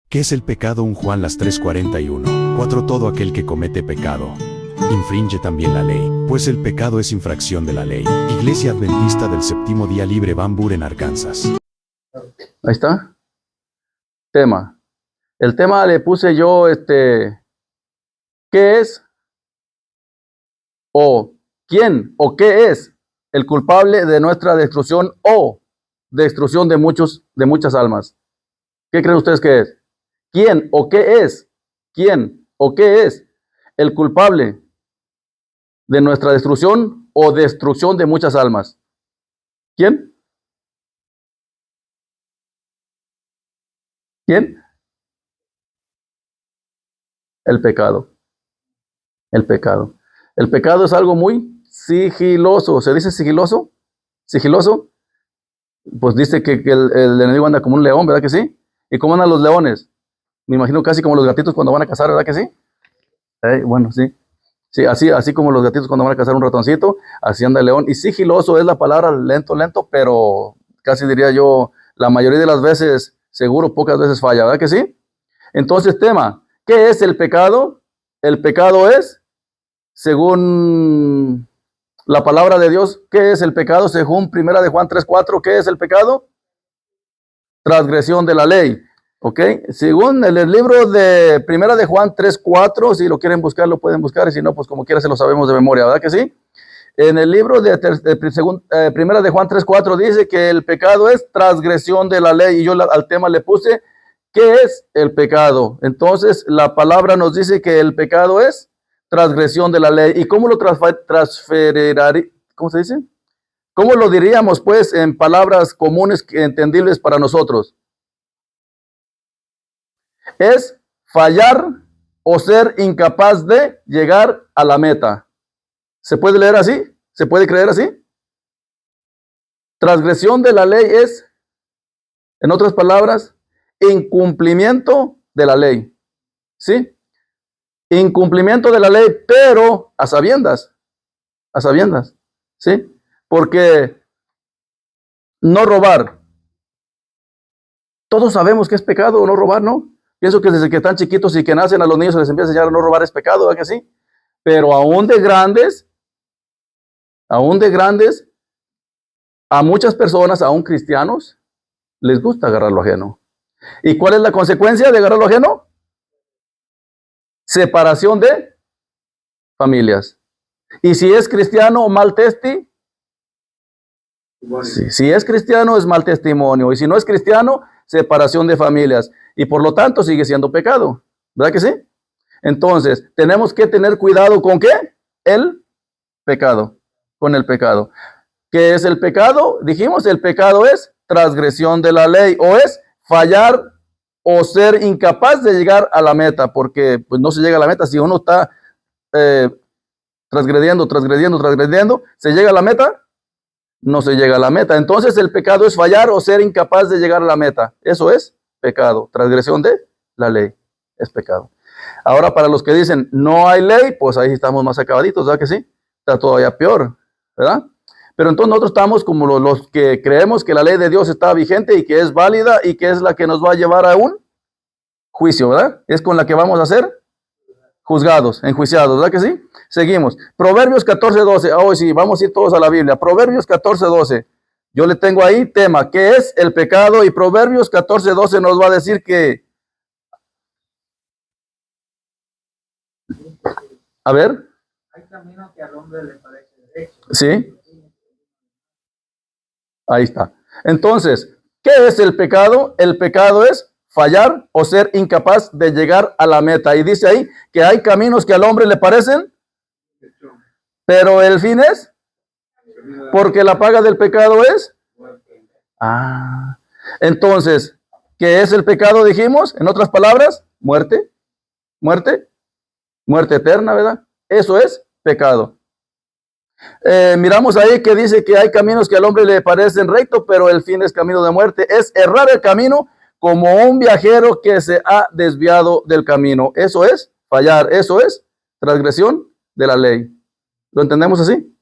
¿Qué es el pecado? 1 Juan las 3:41. 4 Todo aquel que comete pecado infringe también la ley, pues el pecado es infracción de la ley. Iglesia Adventista del Séptimo Día Libre, Van Buren, Arkansas. Ahí está. Tema. El tema le puse yo, ¿qué es? O ¿quién? ¿O qué es el culpable de nuestra destrucción o destrucción de muchas almas? ¿Qué creen ustedes que es? ¿Quién o qué es? ¿Quién o qué es el culpable de nuestra destrucción o destrucción de muchas almas? ¿Quién? ¿Quién? El pecado. El pecado. El pecado es algo muy sigiloso. ¿Se dice sigiloso? ¿Sigiloso? Pues dice que el enemigo anda como un león, ¿verdad que sí? ¿Y cómo andan los leones? Me imagino casi como los gatitos cuando van a cazar, ¿verdad que sí? Bueno, sí. Sí, así como los gatitos cuando van a cazar un ratoncito, así anda el león. Y sigiloso es la palabra, lento, lento, pero casi diría yo, la mayoría de las veces, seguro, pocas veces falla, ¿verdad que sí? Entonces, tema, ¿qué es el pecado? El pecado es, según la palabra de Dios, ¿qué es el pecado? Según 1 de Juan 3:4, ¿qué es el pecado? Transgresión de la ley. ¿Ok? Según el libro de 1 de Juan 3:4, si lo quieren buscar, lo pueden buscar, y si no, pues como quiera se lo sabemos de memoria, ¿verdad que sí? En el libro de 1 de Juan 3:4 dice que el pecado es transgresión de la ley, y yo al tema le puse, ¿qué es el pecado? Entonces, la palabra nos dice que el pecado es transgresión de la ley. ¿Y cómo lo transferiría? ¿Cómo se dice? ¿Cómo lo diríamos, pues, en palabras comunes, entendibles para nosotros? Es fallar o ser incapaz de llegar a la meta. ¿Se puede leer así? ¿Se puede creer así? Transgresión de la ley es, en otras palabras, incumplimiento de la ley. ¿Sí? Incumplimiento de la ley, pero a sabiendas. A sabiendas. ¿Sí? Porque no robar. Todos sabemos que es pecado no robar, ¿no? Pienso que desde que están chiquitos y que nacen a los niños se les empieza a enseñar a no robar es pecado, ¿verdad que sí? Pero aún de grandes, a muchas personas, aún cristianos, les gusta agarrar lo ajeno. ¿Y cuál es la consecuencia de agarrar lo ajeno? Separación de familias. Y si es cristiano, mal testi. Si es cristiano, es mal testimonio. Y si no es cristiano, separación de familias. Y por lo tanto sigue siendo pecado. ¿Verdad que sí? Entonces, tenemos que tener cuidado con ¿qué? El pecado. Con el pecado. ¿Qué es el pecado? Dijimos, el pecado es transgresión de la ley o es fallar o ser incapaz de llegar a la meta, porque pues no se llega a la meta si uno está transgrediendo, ¿se llega a la meta? No se llega a la meta. Entonces el pecado es fallar o ser incapaz de llegar a la meta. Eso es pecado, transgresión de la ley, es pecado. Ahora, para los que dicen no hay ley, pues ahí estamos más acabaditos, ¿verdad que sí? Está todavía peor, ¿verdad? Pero entonces nosotros estamos como los que creemos que la ley de Dios está vigente y que es válida y que es la que nos va a llevar a un juicio, ¿verdad? Es con la que vamos a ser juzgados, enjuiciados, ¿verdad que sí? Seguimos. Proverbios 14:12. Hoy sí, vamos a ir todos a la Biblia. Proverbios 14:12. Yo le tengo ahí tema, ¿qué es el pecado? Y Proverbios 14:12 nos va a decir que... A ver. Hay caminos que al hombre le parece derecho. Sí. Ahí está. Entonces, ¿qué es el pecado? El pecado es fallar o ser incapaz de llegar a la meta. Y dice ahí que hay caminos que al hombre le parecen, pero el fin es, porque la paga del pecado es. Entonces, ¿qué es el pecado? Dijimos, en otras palabras, muerte, muerte, muerte eterna, ¿verdad? Eso es pecado. Miramos ahí que dice que hay caminos que al hombre le parecen rectos, pero el fin es camino de muerte. Es errar el camino como un viajero que se ha desviado del camino. Eso es fallar, eso es transgresión de la ley. ¿Lo entendemos así?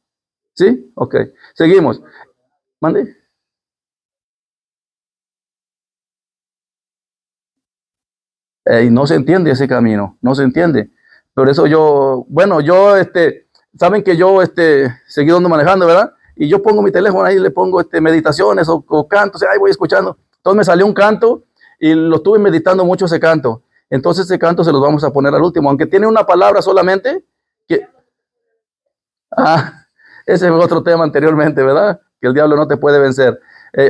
¿Sí? Ok. Seguimos. ¿Mande? Y no se entiende ese camino, no se entiende. Por eso yo, bueno, yo, saben que yo, seguido ando manejando, ¿verdad? Y yo pongo mi teléfono ahí, le pongo, meditaciones o cantos, ahí voy escuchando. Entonces me salió un canto y lo estuve meditando mucho ese canto. Entonces ese canto se los vamos a poner al último, aunque tiene una palabra solamente. Ese fue otro tema anteriormente, ¿verdad? Que el diablo no te puede vencer.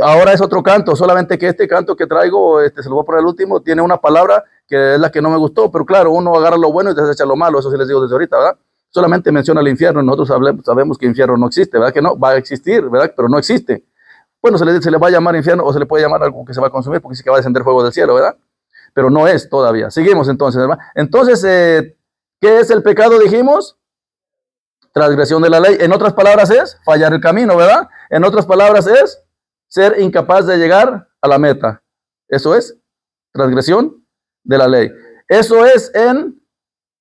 Ahora es otro canto, solamente que este canto que traigo, se lo voy a poner al último, tiene una palabra que es la que no me gustó, pero claro, uno agarra lo bueno y desecha lo malo, eso sí les digo desde ahorita, ¿verdad? Solamente menciona el infierno, nosotros sabemos que infierno no existe, ¿verdad? Que no, va a existir, ¿verdad? Pero no existe. Bueno, se le va a llamar infierno o se le puede llamar algo que se va a consumir porque dice que va a descender fuego del cielo, ¿verdad? Pero no es todavía. Seguimos entonces, ¿verdad? Entonces, ¿qué es el pecado, dijimos? Transgresión de la ley. En otras palabras es fallar el camino, ¿verdad? En otras palabras es ser incapaz de llegar a la meta. Eso es transgresión de la ley. Eso es en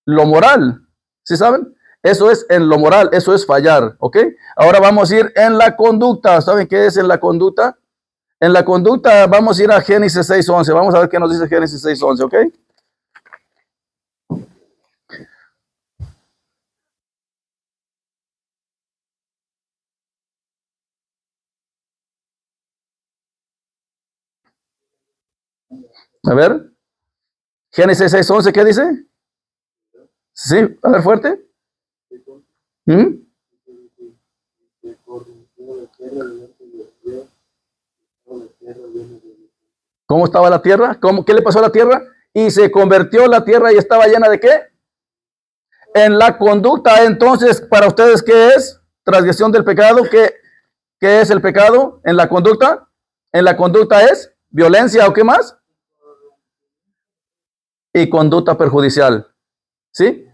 lo moral. ¿Sí saben? Eso es en lo moral, eso es fallar, ¿ok? Ahora vamos a ir en la conducta. ¿Saben qué es en la conducta? En la conducta vamos a ir a Génesis 6:11. Vamos a ver qué nos dice Génesis 6:11, ¿ok? A ver. Génesis 6:11, ¿qué dice? Sí, a ver, fuerte. ¿Mm? ¿Cómo estaba la tierra? ¿Qué le pasó a la tierra? Y se convirtió la tierra y estaba llena de ¿qué? En la conducta. Entonces, para ustedes, ¿qué es? Transgresión del pecado. ¿Qué es el pecado en la conducta? En la conducta es violencia o qué más? Y conducta perjudicial. ¿Sí?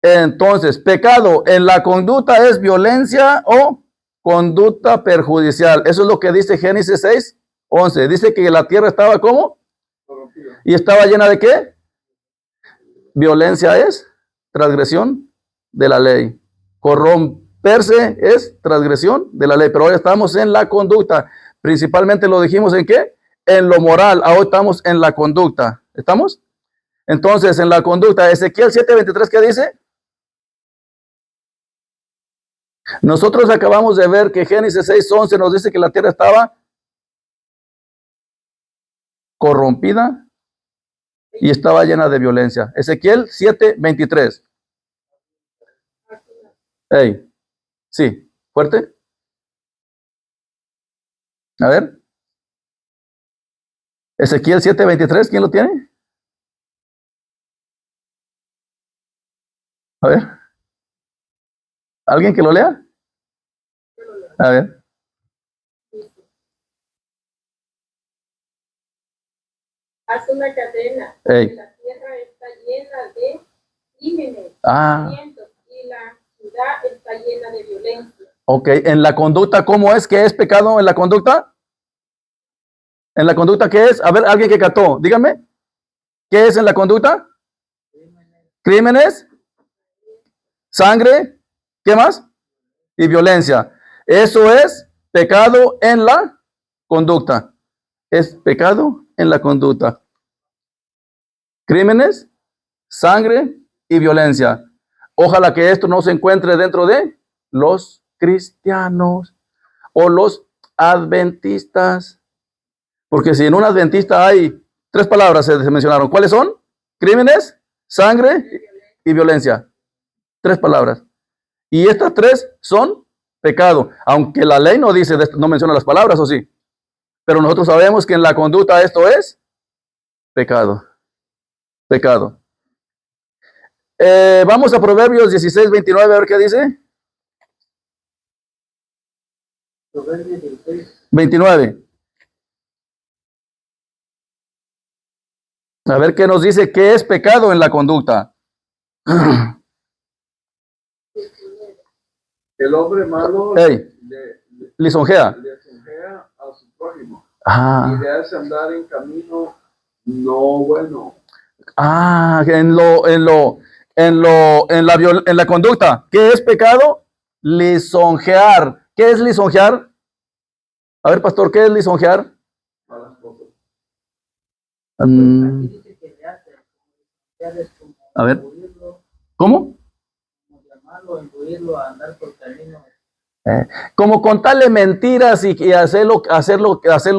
Entonces, pecado en la conducta es violencia o conducta perjudicial. Eso es lo que dice Génesis 6:11. Dice que la tierra estaba ¿cómo? Y estaba llena de ¿qué? Violencia es transgresión de la ley. Corromperse es transgresión de la ley. Pero ahora estamos en la conducta. Principalmente lo dijimos en ¿qué? En lo moral. Ahora estamos en la conducta. ¿Estamos? Entonces, en la conducta, Ezequiel 7:23, ¿qué dice? Nosotros acabamos de ver que Génesis 6:11 nos dice que la tierra estaba corrompida y estaba llena de violencia. Ezequiel 7:23. Hey, sí, fuerte. A ver. Ezequiel 7:23, ¿quién lo tiene? A ver. ¿Alguien que lo lea? A ver. Haz una cadena. Hey. La tierra está llena de crímenes, y la ciudad está llena de violencia. Ok, en la conducta, ¿cómo es? ¿Qué es pecado en la conducta? ¿En la conducta qué es? A ver, alguien que cató, dígame. ¿Qué es en la conducta? Crímenes, sangre, ¿qué más? Y violencia. Eso es pecado en la conducta. Es pecado en la conducta. Crímenes, sangre y violencia. Ojalá que esto no se encuentre dentro de los cristianos o los adventistas. Porque si en un adventista hay 3 palabras se mencionaron. ¿Cuáles son? Crímenes, sangre y violencia. 3 palabras. Y estas 3 son pecado. Aunque la ley no dice, no menciona las palabras, ¿o sí? Pero nosotros sabemos que en la conducta esto es pecado. Pecado. Vamos a Proverbios 16:29, a ver qué dice. Proverbios 16. 29. A ver qué nos dice, qué es pecado en la conducta. El hombre malo Hey, lisonjea. le lisonjea a su prójimo y Ah, le hace andar en camino no bueno. en la conducta. ¿Qué es pecado? Lisonjear. ¿Qué es lisonjear? A ver, pastor, ¿qué es lisonjear? Malas cosas. Aquí dice que le A ver, imbuirlo, ¿cómo? como llamarlo, imbuirlo a andar por caminos. Como contarle mentiras y hacerlo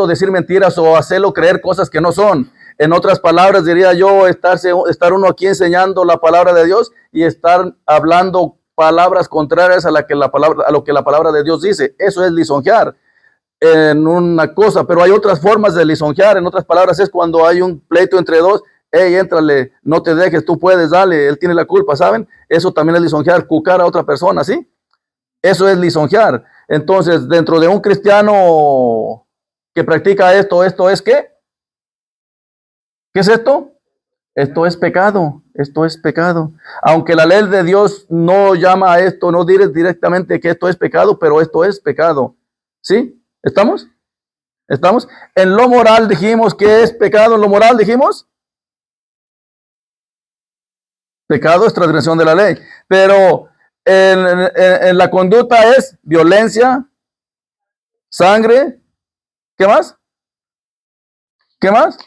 decir mentiras o hacerlo creer cosas que no son. En otras palabras, diría yo, estar uno aquí enseñando la palabra de Dios y estar hablando palabras contrarias a lo que la palabra de Dios dice. Eso es lisonjear en una cosa, pero hay otras formas de lisonjear. En otras palabras, es cuando hay un pleito entre dos. Hey, éntrale, no te dejes, tú puedes, dale, él tiene la culpa, ¿saben? Eso también es lisonjear, cucar a otra persona, ¿sí? Eso es lisonjear. Entonces, dentro de un cristiano que practica esto es ¿qué? ¿Qué es esto? Esto es pecado, esto es pecado. Aunque la ley de Dios no llama a esto, no dice directamente que esto es pecado, pero esto es pecado. ¿Sí? ¿Estamos? ¿Estamos? En lo moral dijimos que es pecado, en lo moral dijimos. Pecado es transgresión de la ley. Pero en la conducta es violencia, sangre. ¿Qué más? ¿Qué más?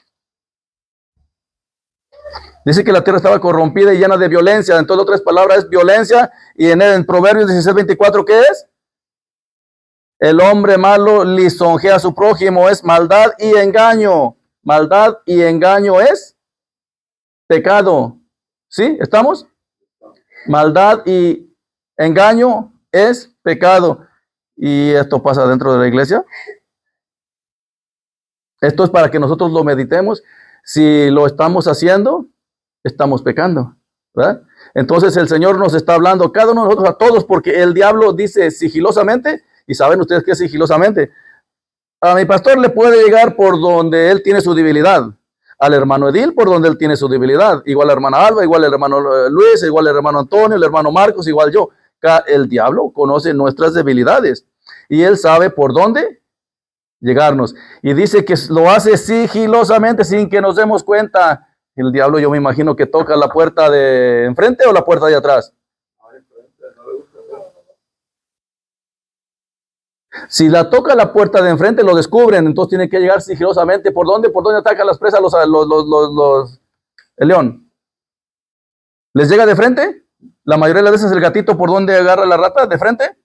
Dice que la tierra estaba corrompida y llena de violencia. Entonces, otras palabras es violencia. Y en Proverbios 16:24, ¿qué es? El hombre malo lisonjea a su prójimo, es maldad y engaño. Maldad y engaño es pecado. ¿Sí? ¿Estamos? Maldad y engaño es pecado. ¿Y esto pasa dentro de la iglesia? Esto es para que nosotros lo meditemos. Si lo estamos haciendo, estamos pecando, ¿verdad? Entonces el Señor nos está hablando, cada uno de nosotros, a todos, porque el diablo dice sigilosamente, y saben ustedes qué es sigilosamente. A mi pastor le puede llegar por donde él tiene su debilidad, al hermano Edil por donde él tiene su debilidad, igual a la hermana Alba, igual al hermano Luis, igual al hermano Antonio, el hermano Marcos, igual yo. El diablo conoce nuestras debilidades y él sabe por dónde llegarnos. Y dice que lo hace sigilosamente sin que nos demos cuenta. El diablo, yo me imagino que toca la puerta de enfrente o la puerta de atrás. Si la toca la puerta de enfrente, lo descubren, entonces tiene que llegar sigilosamente. ¿Por dónde? ¿Por dónde atacan las presas el león? ¿Les llega de frente? La mayoría de las veces el gatito, ¿por dónde agarra la rata? ¿De frente?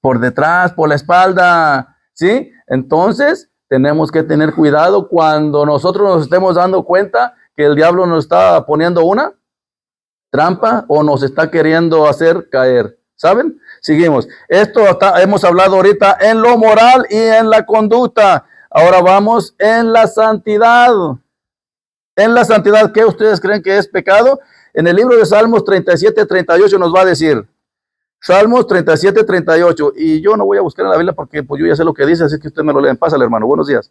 Por detrás, por la espalda, ¿sí? Entonces, tenemos que tener cuidado cuando nosotros nos estemos dando cuenta que el diablo nos está poniendo una trampa o nos está queriendo hacer caer. ¿Saben? Seguimos. Hemos hablado ahorita en lo moral y en la conducta. Ahora vamos en la santidad. En la santidad, ¿qué ustedes creen que es pecado? En el libro de Salmos 37:38 nos va a decir. Salmos 37:38. Y yo no voy a buscar en la Biblia porque pues, yo ya sé lo que dice, así que usted me lo leen. Pásale, hermano. Buenos días.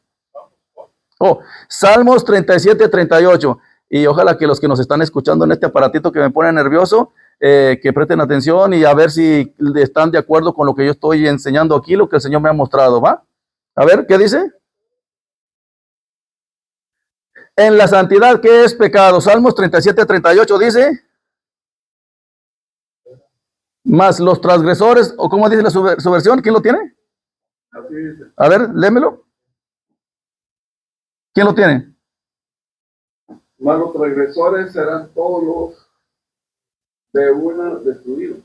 Salmos 37:38. Y ojalá que los que nos están escuchando en este aparatito que me pone nervioso, que presten atención y a ver si están de acuerdo con lo que yo estoy enseñando aquí, lo que el Señor me ha mostrado, ¿va? A ver, ¿qué dice? En la santidad, ¿qué es pecado? Salmos 37:38 dice, más los transgresores, o ¿cómo dice su versión? ¿Quién lo tiene? Así dice. A ver, léemelo. ¿Quién lo tiene? Mas los transgresores serán todos de una destruidos.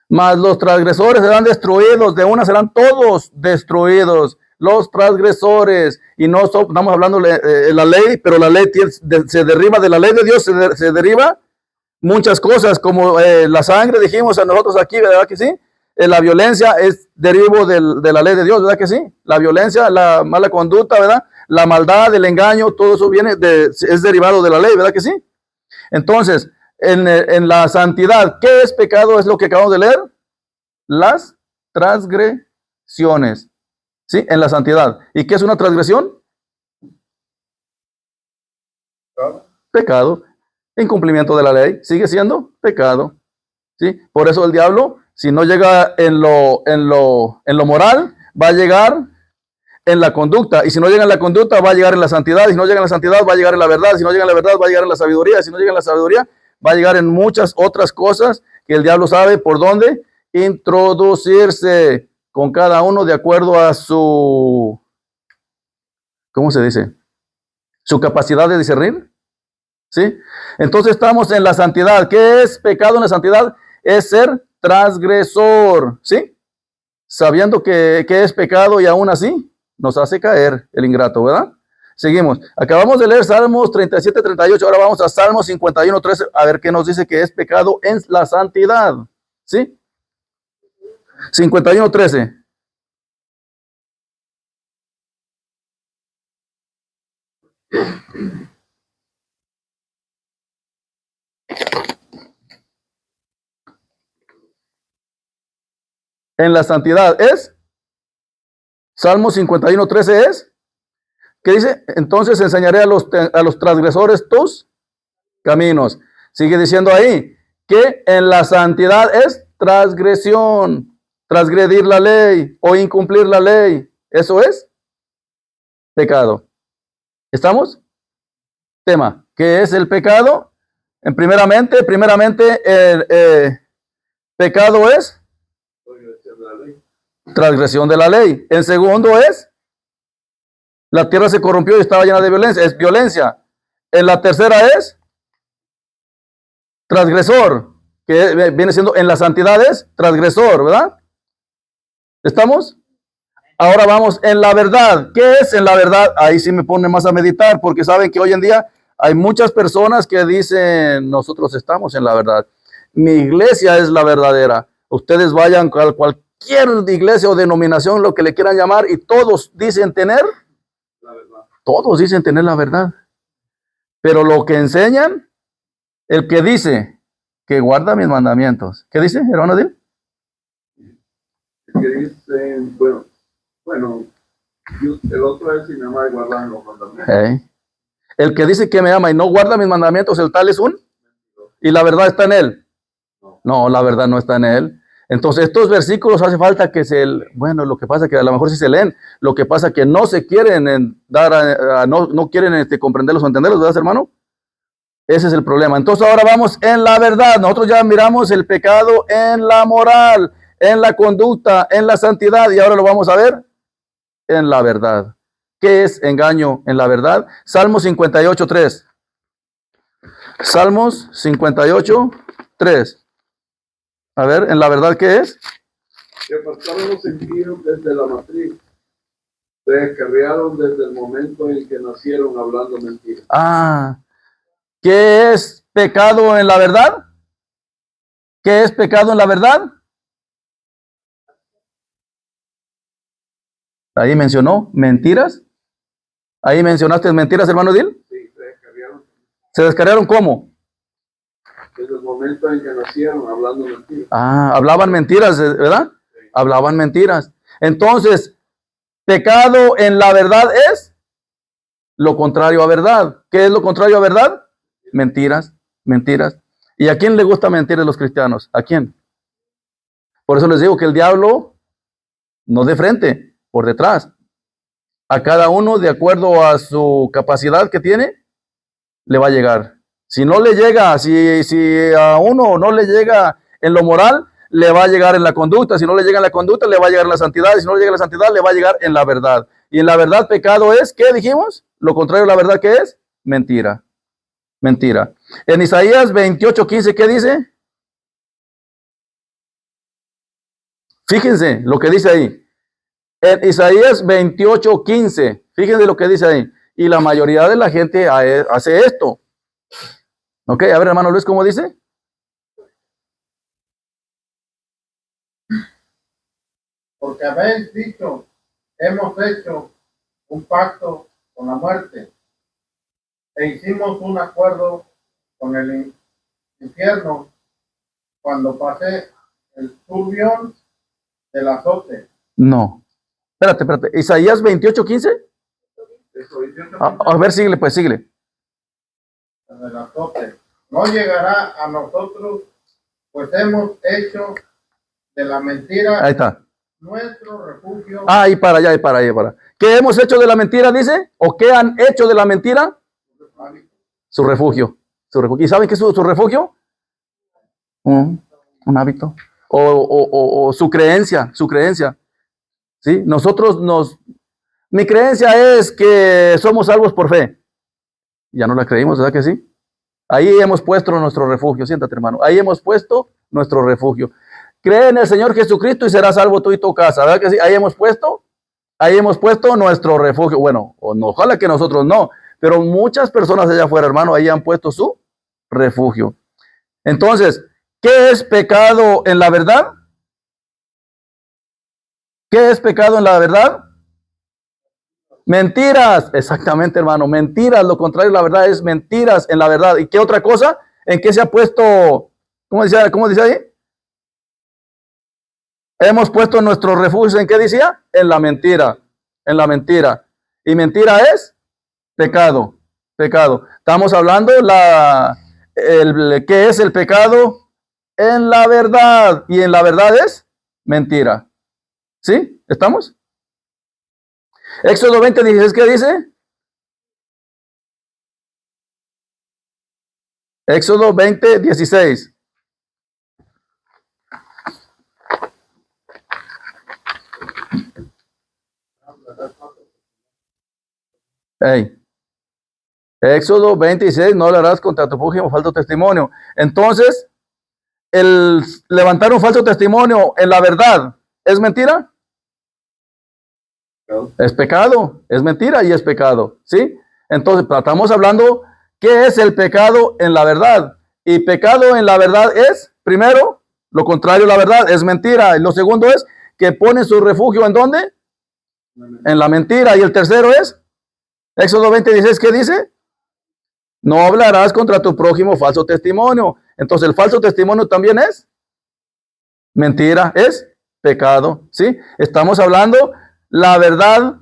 Mas los transgresores serán destruidos, de una serán todos destruidos. Los transgresores, y no estamos hablando de la ley, pero la ley se deriva de la ley de Dios, se deriva muchas cosas, como la sangre, dijimos a nosotros aquí, ¿verdad que sí? La violencia es derivo de la ley de Dios, ¿verdad que sí? La violencia, la mala conducta, ¿verdad? La maldad, el engaño, todo eso es derivado de la ley, ¿verdad que sí? Entonces, en la santidad, ¿qué es pecado? Es lo que acabamos de leer. Las transgresiones. ¿Sí? En la santidad. ¿Y qué es una transgresión? Pecado. Incumplimiento de la ley. Sigue siendo pecado. ¿Sí? Por eso el diablo, si no llega en lo moral, va a llegar en la conducta. Y si no llega en la conducta, va a llegar en la santidad. Y si no llega en la santidad, va a llegar en la verdad. Si no llega en la verdad, va a llegar en la sabiduría. Si no llega en la sabiduría, va a llegar en muchas otras cosas que el diablo sabe por dónde introducirse con cada uno de acuerdo a su, ¿cómo se dice? Su capacidad de discernir. ¿Sí? Entonces estamos en la santidad. ¿Qué es pecado en la santidad? Es ser transgresor, ¿sí? Sabiendo que es pecado y aún así nos hace caer el ingrato, ¿verdad? Seguimos. Acabamos de leer Salmos 37, 38. Ahora vamos a Salmos 51, 13. A ver qué nos dice que es pecado en la santidad, ¿sí? 51, 13. En la santidad es. Salmo 51, 13 es. ¿Qué dice? Entonces enseñaré a los transgresores tus caminos. Sigue diciendo ahí que en la santidad es transgresión, transgredir la ley o incumplir la ley. Eso es pecado. ¿Estamos? Tema. ¿Qué es el pecado? Primeramente, el pecado es transgresión de la ley. En segundo es la tierra se corrompió y estaba llena de violencia. Es violencia. En la tercera es transgresor, que viene siendo en la santidad es transgresor, ¿verdad? ¿Estamos? Ahora vamos en la verdad. ¿Qué es en la verdad? Ahí sí me pone más a meditar, porque saben que hoy en día hay muchas personas que dicen, nosotros estamos en la verdad. Mi iglesia es la verdadera. Ustedes vayan a cualquier iglesia o denominación, lo que le quieran llamar, y todos dicen tener la verdad. Todos dicen tener la verdad. Pero lo que enseñan, el que dice que guarda mis mandamientos. ¿Qué dice, hermano Dil? Que dice, bueno, el otro es si me ama y guarda los mandamientos. El que dice que me ama y no guarda mis mandamientos, el tal es un. ¿Y la verdad está en él? No, la verdad no está en él. Entonces, estos versículos hace falta que bueno, lo que pasa es que a lo mejor sí se leen, lo que pasa es que no se quieren dar, no quieren comprenderlos o entenderlos, ¿verdad, hermano? Ese es el problema. Entonces, ahora vamos en la verdad. Nosotros ya miramos el pecado en la moral, en la conducta, en la santidad, y ahora lo vamos a ver en la verdad. ¿Qué es engaño en la verdad? Salmos 58, 3. Salmos 58, 3. A ver, en la verdad, ¿qué es? Que apartaron los impíos desde la matriz, se descarriaron desde el momento en que nacieron hablando mentiras. ¿Qué es pecado en la verdad? ¿Qué es pecado en la verdad? Ahí mencionó mentiras. Ahí mencionaste mentiras, hermano Dil. Sí, se descarriaron. ¿Se descarriaron cómo? Desde el momento en que nacieron hablando mentiras. Hablaban mentiras, ¿verdad? Sí. Hablaban mentiras. Entonces, pecado en la verdad es lo contrario a verdad. ¿Qué es lo contrario a verdad? Mentiras, mentiras. ¿Y a quién le gusta mentir a los cristianos? ¿A quién? Por eso les digo que el diablo no de frente, por detrás. A cada uno, de acuerdo a su capacidad que tiene, le va a llegar. Si no le llega, si a uno no le llega en lo moral, le va a llegar en la conducta. Si no le llega en la conducta, le va a llegar en la santidad. Y si no le llega en la santidad, le va a llegar en la verdad. Y en la verdad, pecado es, ¿qué dijimos? Lo contrario a la verdad, ¿qué es? Mentira. Mentira. En Isaías 28, 15, ¿qué dice? Fíjense lo que dice ahí. En Isaías 28, 15, fíjense lo que dice ahí. Y la mayoría de la gente hace esto. Ok, a ver, hermano Luis, ¿cómo dice? Porque habéis dicho, hemos hecho un pacto con la muerte e hicimos un acuerdo con el infierno cuando pasé el turbión del azote. No. Espérate. Isaías 28, 15. A ver, síguele, pues, síguele. Del azote. No llegará a nosotros, pues hemos hecho de la mentira Ahí está. nuestro refugio. Ahí para allá. ¿Qué hemos hecho de la mentira, dice? ¿O qué han hecho de la mentira? Su refugio. ¿Y saben qué es su refugio? Un hábito. O su creencia. ¿Sí? Mi creencia es que somos salvos por fe. Ya no la creímos, ¿verdad que sí? Ahí hemos puesto nuestro refugio. Siéntate, hermano. Ahí hemos puesto nuestro refugio. Cree en el Señor Jesucristo y serás salvo tú y tu casa. ¿Verdad que sí? Ahí hemos puesto nuestro refugio. Bueno, ojalá que nosotros no, pero muchas personas allá afuera, hermano, ahí han puesto su refugio. Entonces, ¿qué es pecado en la verdad? ¿Qué es pecado en la verdad? Mentiras, exactamente, hermano, mentiras, lo contrario, la verdad es mentiras en la verdad. ¿Y qué otra cosa? ¿En qué se ha puesto? ¿Cómo dice ahí? Hemos puesto nuestros refugios, ¿en qué decía? En la mentira, en la mentira. Y mentira es pecado, pecado. Estamos hablando ¿qué es el pecado? En la verdad, y en la verdad es mentira. ¿Sí? ¿Estamos? Éxodo 20:16, ¿qué dice? Éxodo 20:16. Hey. Éxodo 26, no hablarás contra tu prójimo falso testimonio. Entonces, el levantar un falso testimonio en la verdad, ¿es mentira? No. Es pecado, es mentira y es pecado, ¿sí? Entonces, estamos hablando, ¿qué es el pecado en la verdad? Y pecado en la verdad es, primero, lo contrario a la verdad, es mentira. Y lo segundo es que pone su refugio, ¿en dónde? En la mentira. Y el tercero es, Éxodo 20:16, ¿qué dice? No hablarás contra tu prójimo falso testimonio. Entonces, el falso testimonio también es mentira, es pecado, ¿sí? Estamos hablando la verdad,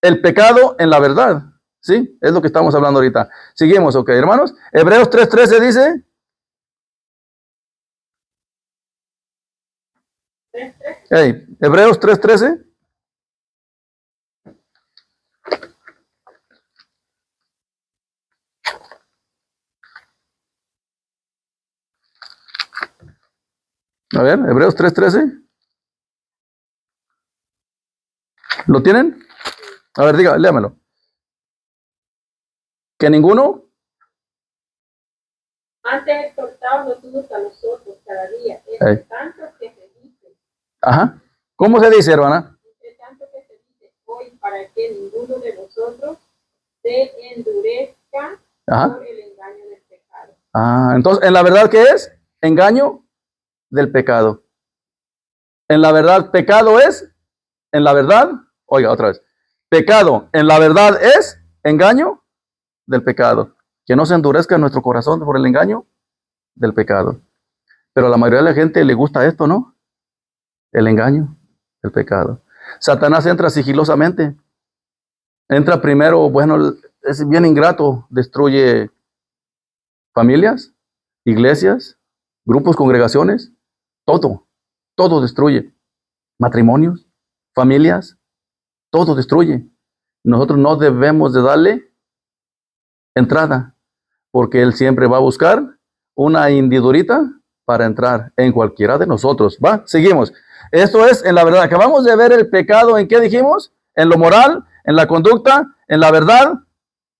el pecado en la verdad, ¿sí? Es lo que estamos hablando ahorita. Seguimos, ok, hermanos. Hebreos 3:13 dice. Hey, Hebreos 3:13. A ver, Hebreos 3:13. ¿Lo tienen? A ver, léamelo. Que ninguno. Antes exhortaos los unos a los otros cada día, entre tanto que se dice. Ajá. ¿Cómo se dice, hermana? Entre tanto que se dice hoy, para que ninguno de vosotros se endurezca por el engaño del pecado. Entonces, ¿en la verdad qué es? Engaño del pecado. En la verdad, pecado es, en la verdad, oiga, otra vez. Pecado, en la verdad es engaño del pecado. Que no se endurezca nuestro corazón por el engaño del pecado. Pero a la mayoría de la gente le gusta esto, ¿no? El engaño del pecado. Satanás entra sigilosamente. Entra primero, bueno, es bien ingrato, destruye familias, iglesias, grupos, congregaciones, todo destruye. Matrimonios, familias, todo destruye. Nosotros no debemos de darle entrada, porque él siempre va a buscar una hendidurita para entrar en cualquiera de nosotros. ¿Va? Seguimos. Esto es en la verdad. Acabamos de ver el pecado, ¿en qué dijimos? En lo moral, en la conducta, en la verdad.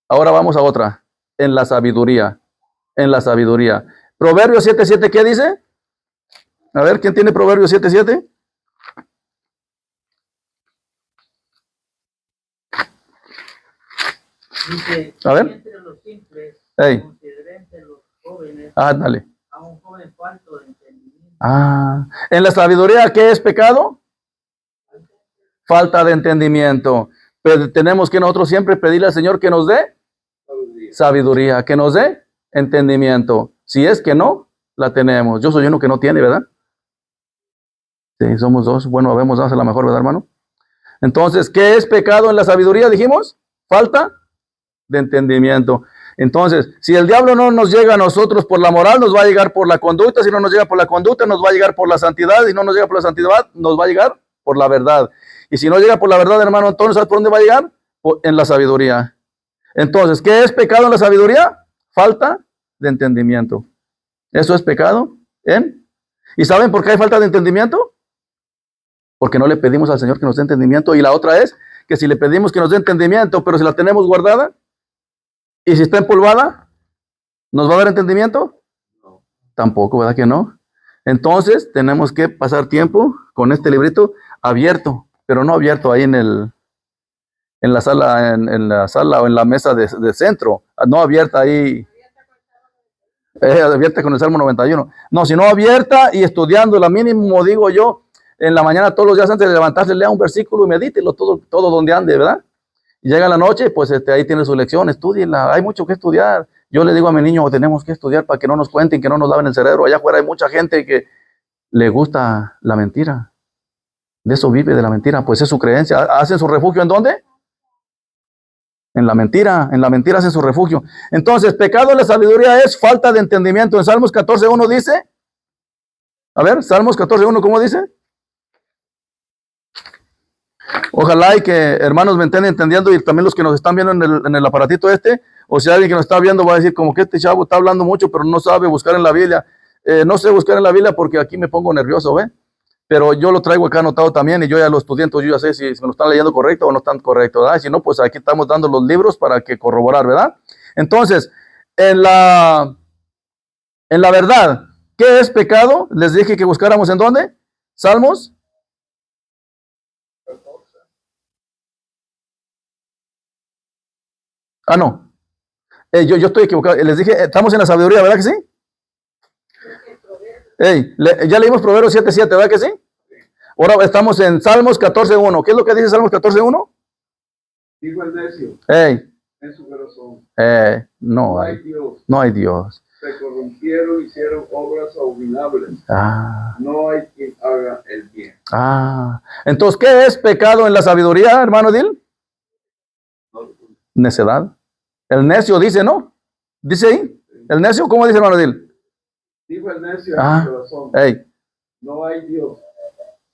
Ahora vamos a otra, en la sabiduría. En la sabiduría. Proverbios 7:7, ¿qué dice? A ver, ¿quién tiene Proverbios 7:7? Dice, a ver. Entre los simples, consideren los jóvenes, dale. A un joven falto de entendimiento. En la sabiduría, ¿qué es pecado? Falta de entendimiento. Pero tenemos que nosotros siempre pedirle al Señor que nos dé sabiduría, que nos dé entendimiento. Si es que no, la tenemos. Yo soy uno que no tiene, ¿verdad? Sí, somos dos. Bueno, habemos dos a la mejor, ¿verdad, hermano? Entonces, ¿qué es pecado en la sabiduría? Dijimos, falta de entendimiento. Entonces, si el diablo no nos llega a nosotros por la moral, nos va a llegar por la conducta. Si no nos llega por la conducta, nos va a llegar por la santidad. Si no nos llega por la santidad, nos va a llegar por la verdad. Y si no llega por la verdad, hermano, entonces, ¿sabes por dónde va a llegar? En la sabiduría. Entonces, ¿qué es pecado en la sabiduría? Falta de entendimiento. Eso es pecado ¿Y saben por qué hay falta de entendimiento? Porque no le pedimos al Señor que nos dé entendimiento. Y la otra es que si le pedimos que nos dé entendimiento, pero si la tenemos guardada, y si está empolvada, ¿Nos va a dar entendimiento? Tampoco, ¿verdad que no? Entonces, tenemos que pasar tiempo con este librito abierto, pero no abierto ahí en la sala, en la sala o en la mesa de centro, no abierta ahí, abierta con el Salmo 91. No, sino abierta y estudiándola, mínimo, digo yo, en la mañana todos los días antes de levantarse, lea un versículo y medítelo todo donde ande, ¿verdad? Y llega la noche, pues ahí tiene su lección, estúdiela, hay mucho que estudiar. Yo le digo a mi niño, tenemos que estudiar para que no nos cuenten, que no nos laven el cerebro. Allá afuera hay mucha gente que le gusta la mentira. De eso vive, de la mentira, pues es su creencia. ¿Hacen su refugio en dónde? En la mentira hacen su refugio. Entonces, pecado en la sabiduría es falta de entendimiento. En Salmos 14:1 dice, a ver, Salmos 14:1, ¿cómo dice? Ojalá y que hermanos me estén entendiendo y también los que nos están viendo en el aparatito o si alguien que nos está viendo va a decir como que este chavo está hablando mucho pero no sabe buscar en la Biblia. No sé buscar en la Biblia porque aquí me pongo nervioso, ¿ve? Pero yo lo traigo acá anotado también y yo ya lo estudié, entonces yo ya sé si me lo están leyendo correcto o no están correcto, ¿verdad? Si no, pues aquí estamos dando los libros para que corroborar, ¿verdad? Entonces, en la verdad, ¿qué es pecado? Les dije que buscáramos ¿en dónde? Salmos. Ah, no. Yo estoy equivocado. Les dije, estamos en la sabiduría, ¿verdad que sí? Ya leímos Proverbios 7:7, ¿verdad que sí? Ahora estamos en Salmos 14:1. ¿Qué es lo que dice Salmos 14:1? Dijo el necio en su corazón. No hay Dios. No hay Dios. Se corrompieron, hicieron obras abominables. No hay quien haga el bien. Entonces, ¿qué es pecado en la sabiduría, hermano Dil? Necedad. El necio dice, ¿no? Dice ahí. El necio, ¿cómo dice, hermano Dil? Dijo el necio en su corazón. No hay Dios.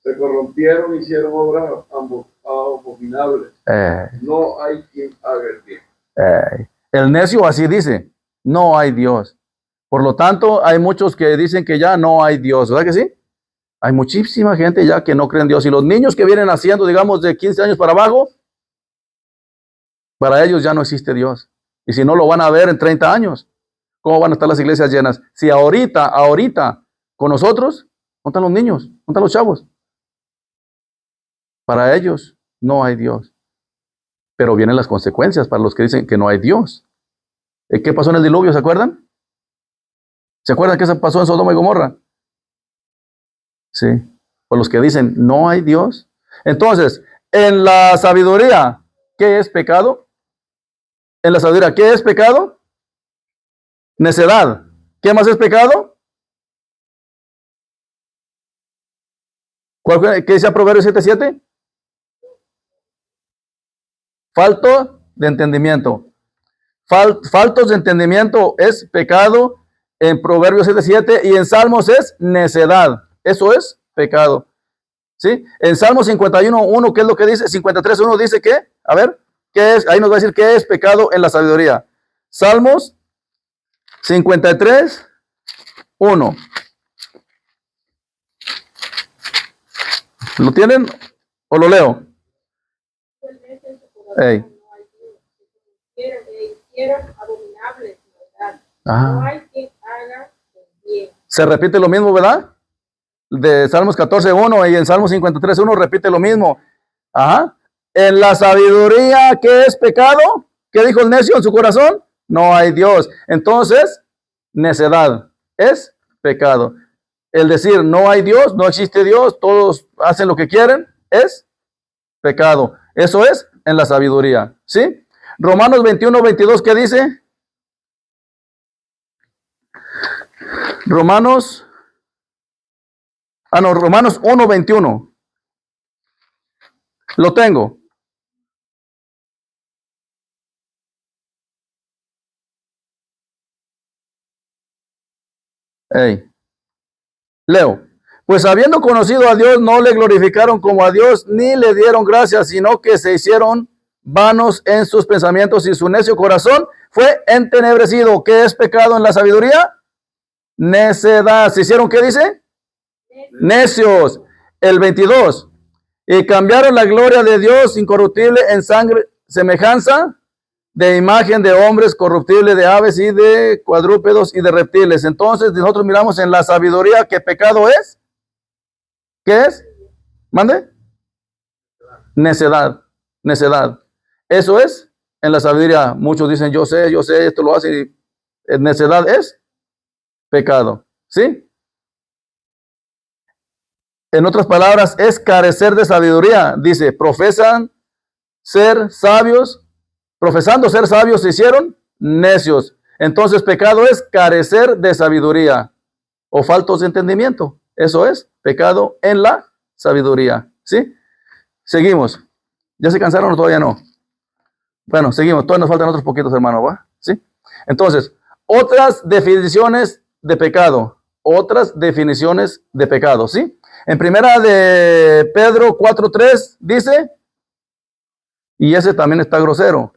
Se corrompieron, hicieron obras abominables. No hay quien haga el bien. El necio así dice, no hay Dios. Por lo tanto, hay muchos que dicen que ya no hay Dios, ¿verdad que sí? Hay muchísima gente ya que no cree en Dios. Y los niños que vienen haciendo, digamos, de 15 años para abajo, para ellos ya no existe Dios. Y si no lo van a ver en 30 años, ¿cómo van a estar las iglesias llenas? Si ahorita, con nosotros, ¿dónde están los niños? ¿Dónde están los chavos? Para ellos no hay Dios. Pero vienen las consecuencias para los que dicen que no hay Dios. ¿Qué pasó en el diluvio? ¿Se acuerdan? ¿Se acuerdan qué pasó en Sodoma y Gomorra? Sí. Por los que dicen no hay Dios. Entonces, en la sabiduría, ¿qué es pecado? En la sabiduría, ¿qué es pecado? Necedad. ¿Qué más es pecado? ¿Qué dice Proverbios 7:7? Falto de entendimiento. Faltos de entendimiento es pecado en Proverbios 7:7 y en Salmos es necedad. Eso es pecado. ¿Sí? En Salmos 51:1, ¿qué es lo que dice? 53:1 dice que, a ver, ¿qué es? Ahí nos va a decir qué es pecado en la sabiduría. Salmos 53:1. ¿Lo tienen o lo leo? No hay quien haga el bien. Se repite lo mismo, ¿verdad? De Salmos 14:1 y en Salmos 53:1 repite lo mismo. En la sabiduría, ¿qué es pecado? ¿Qué dijo el necio en su corazón? No hay Dios. Entonces, necedad es pecado. El decir no hay Dios, no existe Dios, todos hacen lo que quieren, es pecado. Eso es en la sabiduría. ¿Sí? Romanos 21:22, ¿qué dice? Romanos 1:21. Lo tengo. Leo. Pues habiendo conocido a Dios, no le glorificaron como a Dios, ni le dieron gracias, sino que se hicieron vanos en sus pensamientos y su necio corazón fue entenebrecido. ¿Qué es pecado en la sabiduría? Necedad. ¿Se hicieron qué dice? Necios. El 22. Y cambiaron la gloria de Dios incorruptible en sangre, semejanza de imagen de hombres, corruptible de aves y de cuadrúpedos y de reptiles. Entonces nosotros miramos en la sabiduría que pecado es. ¿Qué es? ¿Mande? Necedad. Necedad. Eso es en la sabiduría. Muchos dicen, yo sé, esto lo hace. Y necedad es pecado. ¿Sí? En otras palabras, es carecer de sabiduría. Dice, profesando ser sabios, se hicieron necios. Entonces, pecado es carecer de sabiduría o faltos de entendimiento. Eso es pecado en la sabiduría. ¿Sí? Seguimos. ¿Ya se cansaron o todavía no? Bueno, seguimos. Todavía nos faltan otros poquitos, hermano, ¿va? ¿Sí? Entonces, otras definiciones de pecado. Otras definiciones de pecado, ¿sí? En primera de Pedro 4:3 dice, y ese también está grosero.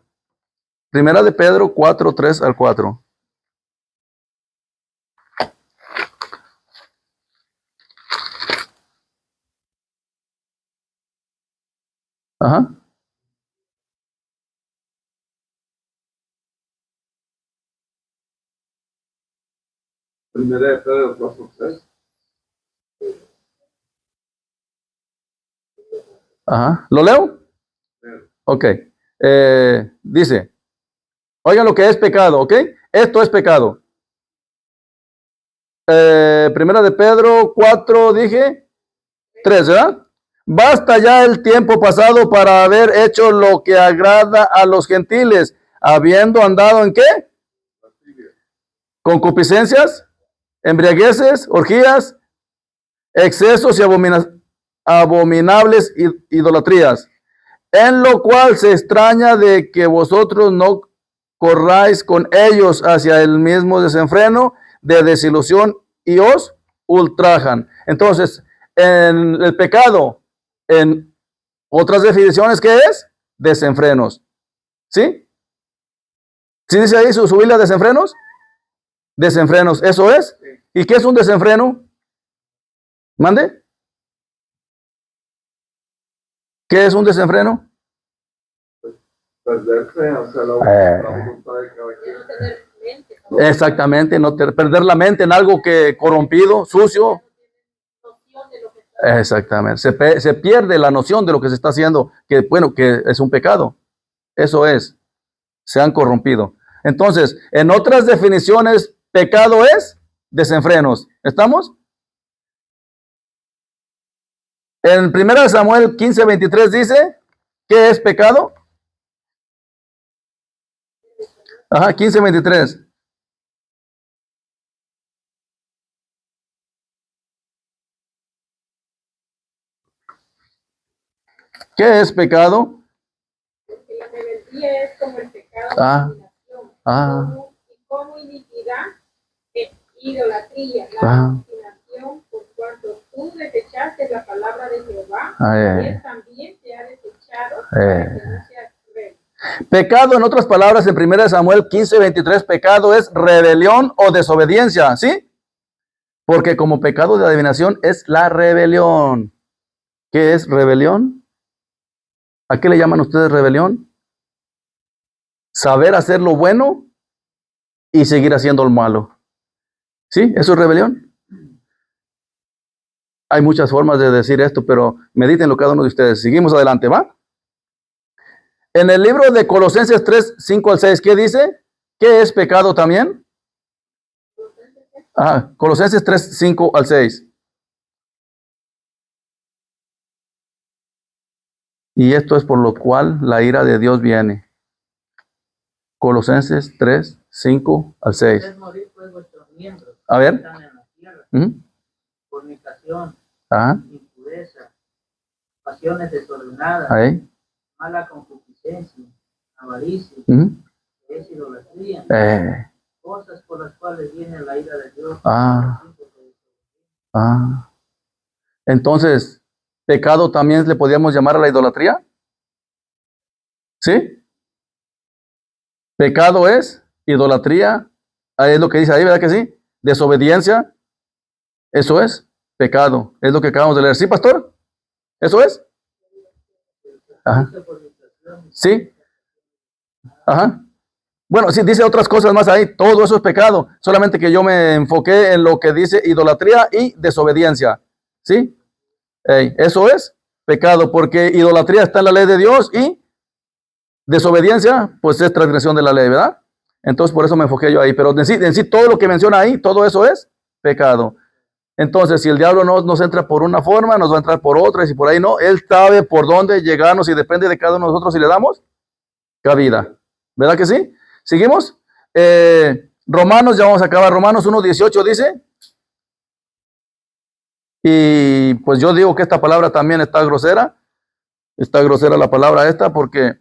Primera de Pedro 4:3 al 4. Ajá. Primera de Pedro 4:3. Ajá. ¿Lo leo? Ok. Dice, oigan lo que es pecado, ¿ok? Esto es pecado. Primera de Pedro 4, dije, 3, ¿verdad? Basta ya el tiempo pasado para haber hecho lo que agrada a los gentiles, habiendo andado ¿en qué? Concupiscencias, embriagueces, orgías, excesos y abominables idolatrías, en lo cual se extraña de que vosotros no corráis con ellos hacia el mismo desenfreno de desilusión y os ultrajan. Entonces, en el pecado, en otras definiciones, ¿qué es? Desenfrenos. ¿Sí? ¿Sí dice ahí su Biblia desenfrenos? Desenfrenos, eso es. ¿Y qué es un desenfreno? ¿Mande? ¿Qué es un desenfreno? Perderse, o sea, la voluntad de cada quien. Exactamente, no perder la mente en algo que corrompido, sucio. Exactamente, se pierde la noción de lo que se está haciendo, que bueno, que es un pecado. Eso es, se han corrompido. Entonces, en otras definiciones, pecado es desenfrenos. ¿Estamos? En 1 Samuel 15:23 dice, ¿qué es pecado? Ajá, 15:23. ¿Qué es pecado? Porque la rebeldía es como el pecado de abominación. Como iniquidad, idolatría, la obstinación, por cuanto tú desechaste la palabra de Jehová, él también te ha desechado para que no seas rey. Pecado, en otras palabras, en 1 Samuel 15:23, pecado es rebelión o desobediencia, ¿sí? Porque como pecado de adivinación es la rebelión. ¿Qué es rebelión? ¿A qué le llaman ustedes rebelión? Saber hacer lo bueno y seguir haciendo lo malo. ¿Sí? ¿Eso es rebelión? Hay muchas formas de decir esto, pero medítenlo cada uno de ustedes. Seguimos adelante, ¿va? En el libro de Colosenses 3:5-6, ¿qué dice? ¿Qué es pecado también? Colosenses 3:5-6. Y esto es por lo cual la ira de Dios viene. Colosenses 3:5-6. Es morir pues vuestros miembros A ver. que están en la tierra. Fornicación, impureza, pasiones desordenadas, mala concupiscencia, avaricia, es idolatría, cosas por las cuales viene la ira de Dios. Entonces, ¿pecado también le podríamos llamar a la idolatría? ¿Sí? Pecado es idolatría. Es lo que dice ahí, ¿verdad que sí? Desobediencia. Eso es pecado. Es lo que acabamos de leer. ¿Sí, pastor? ¿Eso es? Ajá. Sí. Ajá. Bueno, sí, dice otras cosas más ahí. Todo eso es pecado. Solamente que yo me enfoqué en lo que dice idolatría y desobediencia. ¿Sí? Eso es pecado, porque idolatría está en la ley de Dios y desobediencia, pues es transgresión de la ley, ¿verdad? Entonces, por eso me enfoqué yo ahí. Pero en sí todo lo que menciona ahí, todo eso es pecado. Entonces, si el diablo no nos entra por una forma, nos va a entrar por otra, y si por ahí no, él sabe por dónde llegarnos y depende de cada uno de nosotros si le damos cabida. ¿Verdad que sí? ¿Seguimos? Romanos, ya vamos a acabar. Romanos 1:18 dice. Y pues yo digo que esta palabra también está grosera. Está grosera la palabra esta porque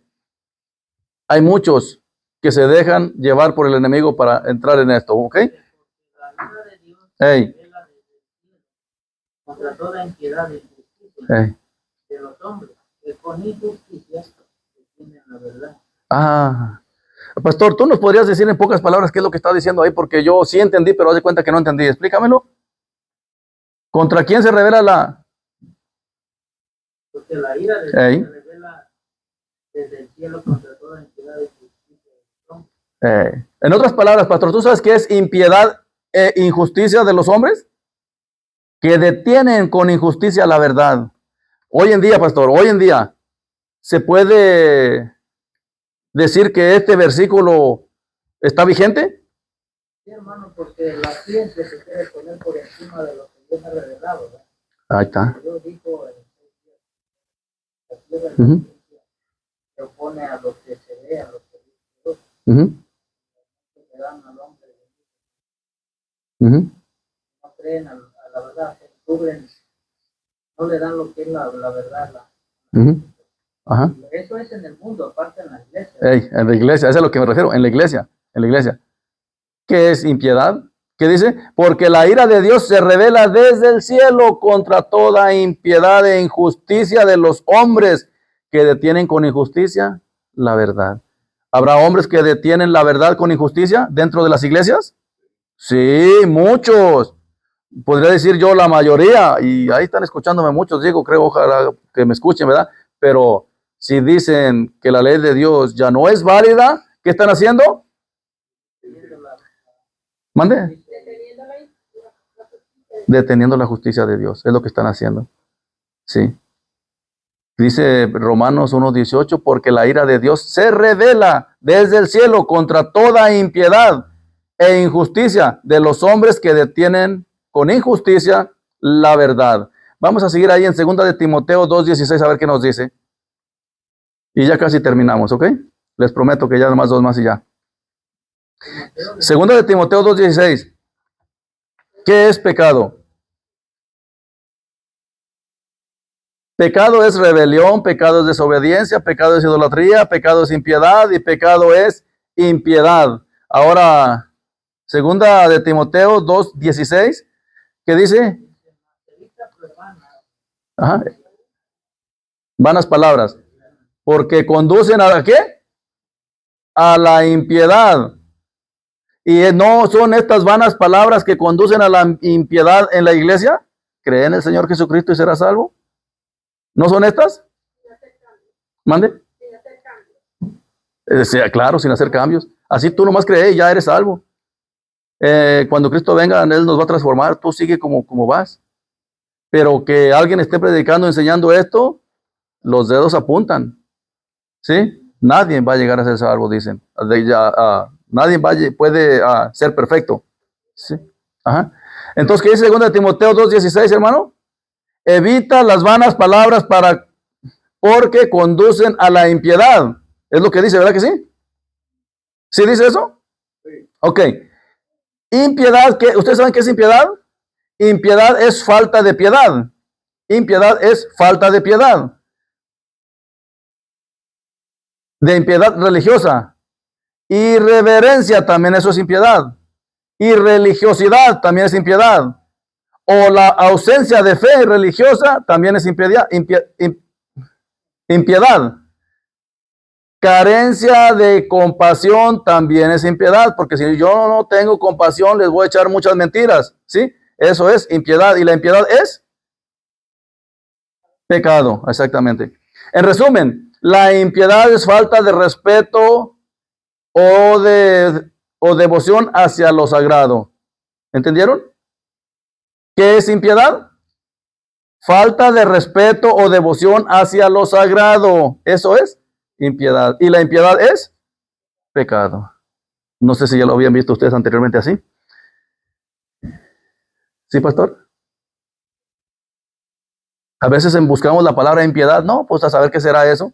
hay muchos que se dejan llevar por el enemigo para entrar en esto, ¿ok? La ira de Dios se revela desde el cielo contra toda impiedad e injusticia de los hombres que con injusticia detienen la verdad. Pastor, ¿tú nos podrías decir en pocas palabras qué es lo que está diciendo ahí? Porque yo sí entendí, pero haz de cuenta que no entendí. Explícamelo. ¿Contra quién se revela la? Porque la ira de Dios se revela desde el cielo contra toda impiedad e injusticia de los hombres. En otras palabras, pastor, ¿tú sabes qué es impiedad e injusticia de los hombres? Que detienen con injusticia la verdad. Hoy en día, pastor, hoy en día, ¿se puede decir que este versículo está vigente? Sí, hermano, porque la ciencia se quiere poner por encima de lo que Dios ha revelado, ¿verdad? Ahí está. Dios dijo en la tierra de la ciencia se opone a lo que se ve, a lo que Dios le dan al hombre. No creen a la verdad, se cubren, no le dan lo que es la verdad. Ajá. Eso es en el mundo, aparte en la iglesia. En la iglesia, eso es a lo que me refiero, en la iglesia. ¿Qué es impiedad? ¿Qué dice? Porque la ira de Dios se revela desde el cielo contra toda impiedad e injusticia de los hombres que detienen con injusticia la verdad. ¿Habrá hombres que detienen la verdad con injusticia dentro de las iglesias? Sí, muchos. Podría decir yo la mayoría, y ahí están escuchándome muchos, digo, creo, ojalá que me escuchen, ¿verdad? Pero si dicen que la ley de Dios ya no es válida, ¿qué están haciendo? ¿Mande? Deteniendo la justicia de Dios, es lo que están haciendo. Sí. Dice Romanos 1:18, porque la ira de Dios se revela desde el cielo contra toda impiedad e injusticia de los hombres que detienen con injusticia la verdad. Vamos a seguir ahí en 2 de Timoteo 2:16 a ver qué nos dice. Y ya casi terminamos, ¿ok? Les prometo que ya nomás 2 más y ya. 2 de Timoteo 2:16. ¿Qué es pecado? Pecado es rebelión, pecado es desobediencia, pecado es idolatría, pecado es impiedad y pecado es impiedad. Ahora, 2 de Timoteo 2:16, ¿qué dice? Ajá. Vanas palabras. Porque conducen a la ¿qué? A la impiedad. Y no son estas vanas palabras que conducen a la impiedad en la iglesia. ¿Cree en el Señor Jesucristo y será salvo? ¿No son estas? ¿Mande? Claro, sin hacer cambios. Así tú nomás crees y ya eres salvo. Cuando Cristo venga, Él nos va a transformar. Tú sigue como vas. Pero que alguien esté predicando, enseñando esto, los dedos apuntan. ¿Sí? Nadie va a llegar a ser salvo, dicen. Nadie puede ser perfecto. ¿Sí? Ajá. Entonces, ¿qué dice 2 de Timoteo 2:16, hermano? Evita las vanas palabras porque conducen a la impiedad. Es lo que dice, ¿verdad que sí? ¿Sí dice eso? Sí. Ok. Impiedad, ¿ustedes saben qué es impiedad? Impiedad es falta de piedad. Impiedad es falta de piedad. De impiedad religiosa. Irreverencia también eso es impiedad. Irreligiosidad también es impiedad. O la ausencia de fe religiosa también es impiedad. Carencia de compasión también es impiedad, porque si yo no tengo compasión les voy a echar muchas mentiras, ¿sí? Eso es impiedad, y la impiedad es pecado, exactamente. En resumen, la impiedad es falta de respeto o devoción hacia lo sagrado. ¿Entendieron? ¿Qué es impiedad? Falta de respeto o devoción hacia lo sagrado. Eso es impiedad. Y la impiedad es pecado. No sé si ya lo habían visto ustedes anteriormente así. ¿Sí, pastor? A veces buscamos la palabra impiedad. No, pues a saber qué será eso.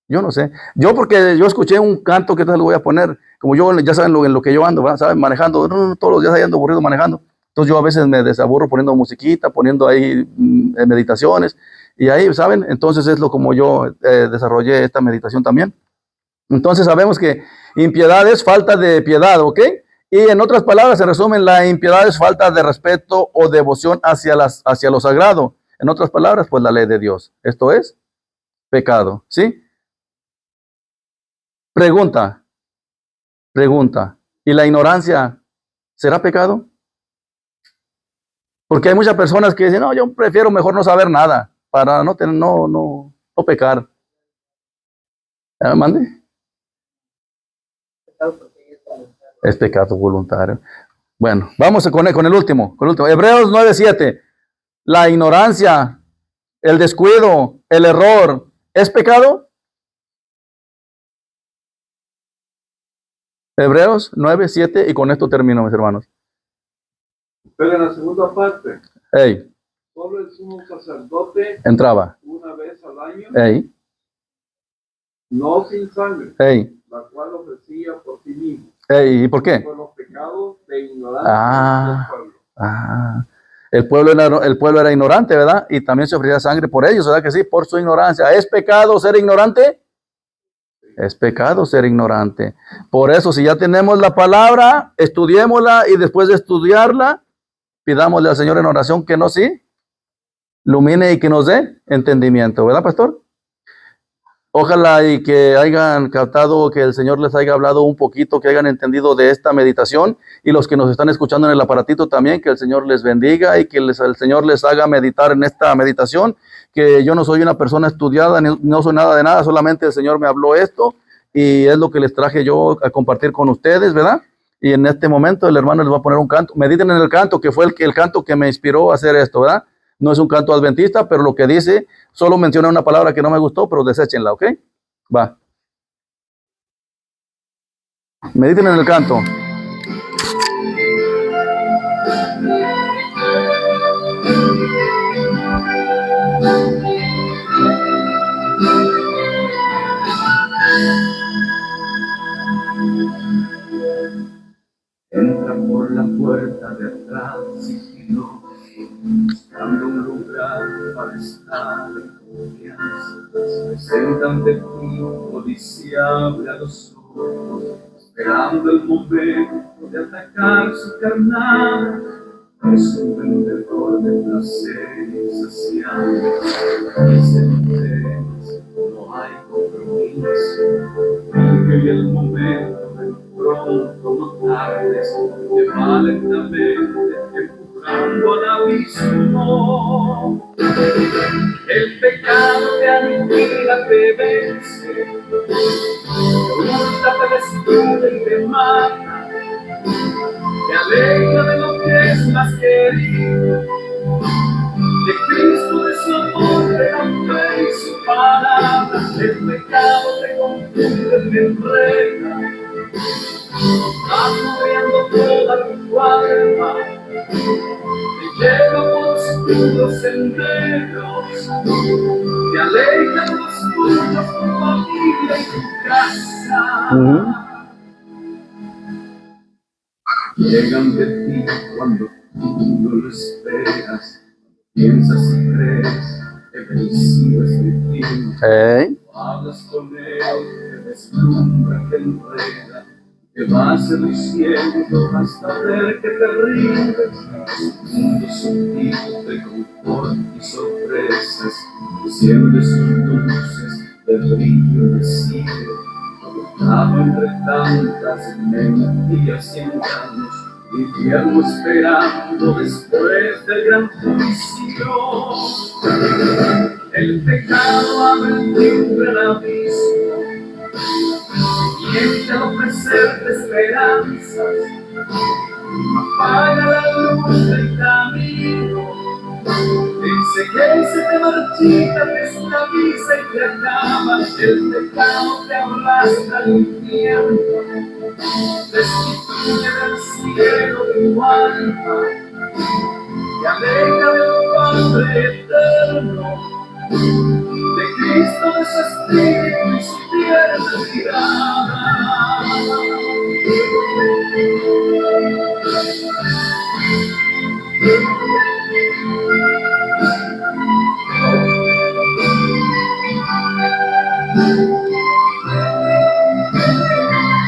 Yo no sé. Yo porque yo escuché un canto que te lo voy a poner. Como yo, ya saben en lo que yo ando, ¿verdad? ¿Saben? Manejando. Todos los días ahí ando aburrido manejando. Entonces yo a veces me desaburro poniendo musiquita, poniendo ahí meditaciones. Y ahí, ¿saben? Entonces es lo como yo desarrollé esta meditación también. Entonces sabemos que impiedad es falta de piedad, ¿ok? Y en otras palabras se resumen, la impiedad es falta de respeto o devoción hacia lo sagrado. En otras palabras, pues la ley de Dios. Esto es pecado, ¿sí? Pregunta. ¿Y la ignorancia será pecado? Porque hay muchas personas que dicen, no, yo prefiero mejor no saber nada para no tener, no pecar. ¿Mande? Es pecado voluntario. Bueno, vamos con el último. Hebreos 9:7. La ignorancia, el descuido, el error, ¿es pecado? Hebreos 9:7 y con esto termino, mis hermanos. Pero en la segunda parte, solo el sumo sacerdote entraba una vez al año, no sin sangre, la cual ofrecía por sí mismo. ¿Y por qué? Por los pecados de ignorancia del pueblo. El pueblo era ignorante, ¿verdad? Y también se ofrecía sangre por ellos, ¿verdad que sí? Por su ignorancia. ¿Es pecado ser ignorante? Es pecado ser ignorante. Por eso, si ya tenemos la palabra, estudiémosla y después de estudiarla, pidámosle al Señor en oración que nos ilumine y que nos dé entendimiento, ¿verdad, pastor? Ojalá y que hayan captado, que el Señor les haya hablado un poquito, que hayan entendido de esta meditación, y los que nos están escuchando en el aparatito también, que el Señor les bendiga y que el Señor les haga meditar en esta meditación, que yo no soy una persona estudiada, no soy nada de nada, solamente el Señor me habló esto y es lo que les traje yo a compartir con ustedes, ¿verdad? Y en este momento el hermano les va a poner un canto. Mediten en el canto, que fue el canto que me inspiró a hacer esto, ¿verdad? No es un canto adventista, pero lo que dice, solo menciona una palabra que no me gustó, pero deséchenla, ¿ok? Va. Mediten en el canto. Entra por la puerta de atrás, sigilo, buscando un lugar para estar en confianza. Se presenta ante ti, codiciable a los ojos, esperando el momento de atacar su carnal. Es un vendedor de placer insaciable, es el no hay compromiso. Vive el momento del pronto, no tardes, te va lentamente empujando al abismo. El pecado te aniquila, te vence, te hurta, te destruye y te mata. Te aleja de lo que es más querido, de Cristo, de su amor, de la fe y su palabra. El pecado te confunde, te enreda, agobiando toda tu alma, te lleva por oscuros senderos, te aleja de los tuyos, tu familia y tu casa. Llegan de ti cuando tú no lo esperas, piensas y crees que vencido es mi fin. Hablas con él, te deslumbra, te enreda, te vas seduciendo hasta ver que te rindes. Un mundo sutil de confort y sorpresas, enciende sus luces de brillo de cielo. Entre tantas mentiras y engaños, infierno esperando después del gran juicio. El pecado abre el abismo Miente al ofrecerte esperanzas, apaga la luz del camino. Dice que se te marchita, te esclaviza y te acaba el pecado que aplasta al infierno. Destituye del cielo tu alma, te aleja del Padre eterno, de Cristo, de su espíritu y su tierna mirada.